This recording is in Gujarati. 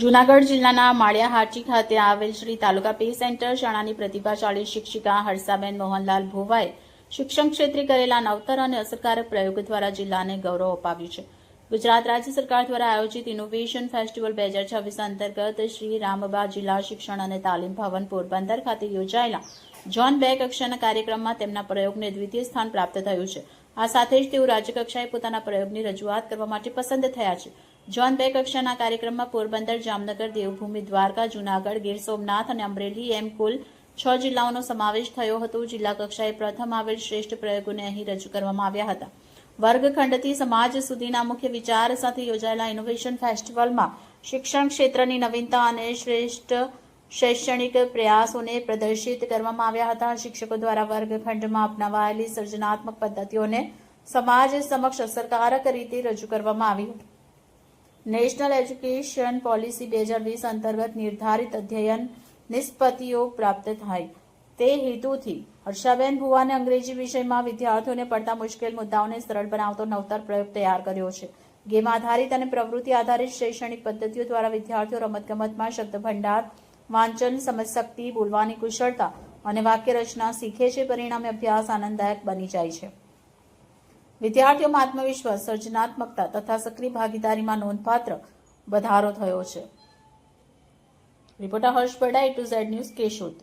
જૂનાગઢ જિલ્લાના માળિયા હાટી ખાતે આવેલ શ્રી તાલુકા પે સેન્ટર શાળાની પ્રતિભાશાળી શિક્ષિકા હર્ષાબેન મોહનલાલ ભોવાએ શિક્ષણ ક્ષેત્રે કરેલા નવતર અને અસરકારક પ્રયોગ દ્વારા જિલ્લાને ગૌરવ અપાવ્યું છે. ગુજરાત રાજ્ય સરકાર દ્વારા આયોજિત ઇનોવેશન ફેસ્ટિવલ 2026 અંતર્ગત શ્રી રામબા જિલ્લા શિક્ષણ અને તાલીમ ભવન પોરબંદર ખાતે યોજાયેલા ઝોન 2 કક્ષાના કાર્યક્રમમાં તેમના પ્રયોગને દ્વિતીય સ્થાન પ્રાપ્ત થયું છે. આ સાથે જ તેઓ રાજ્યકક્ષાએ પોતાના પ્રયોગની રજૂઆત કરવા માટે પસંદ થયા છે. ઝોન 2 કક્ષાના કાર્યક્રમમાં પોરબંદર, જામનગર, દેવભૂમિ, દ્વારકા, જૂનાગઢ, ગીર સોમનાથ અને અમરેલી એમ કુલ 6 જિલ્લાઓનો સમાવેશ થયો હતો. જિલ્લા કક્ષાએ પ્રથમ આવેલ શ્રેષ્ઠ પ્રયોગોને અહીં રજૂ કરવામાં આવ્યા હતા. વર્ગખંડથી સમાજ સુધીના મુખ્ય વિચાર સાથે યોજાયેલા ઇનોવેશન ફેસ્ટિવલમાં શિક્ષણ ક્ષેત્રની નવીનતા અને શ્રેષ્ઠ શૈક્ષણિક પ્રયાસોને પ્રદર્શિત કરવામાં આવ્યા હતા. શિક્ષકો દ્વારા વર્ગખંડમાં અપનાવાયેલી સર્જનાત્મક પદ્ધતિઓને સમાજ સમક્ષ અસરકારક રીતે રજૂ કરવામાં આવી હતી. નેશનલ એજ્યુકેશન પોલિસી 2020 અંતર્ગત નિર્ધારિત અધ્યયન નિષ્પત્તિઓ પ્રાપ્ત થાય તે હેતુથી હર્ષાબેન ભુવાને અંગ્રેજી વિષયમાં વિદ્યાર્થીઓને પડતા મુશ્કેલ મુદ્દાઓને સરળ બનાવતો નવતર પ્રયોગ તૈયાર કર્યો છે. ગેમ આધારિત અને પ્રવૃત્તિ આધારિત શૈક્ષણિક પદ્ધતિઓ દ્વારા વિદ્યાર્થીઓ રમતગમતમાં શબ્દ ભંડાર, વાંચન, સમજશક્તિ, બોલવાની કુશળતા અને વાક્ય રચના શીખે છે. પરિણામે અભ્યાસ આનંદદાયક બની જાય છે. વિદ્યાર્થીઓમાં આત્મવિશ્વાસ, સર્જનાત્મકતા તથા સક્રિય ભાગીદારીમાં નોંધપાત્ર વધારો થયો છે. Reporter Harsh Bada, A to Z news, Keshod.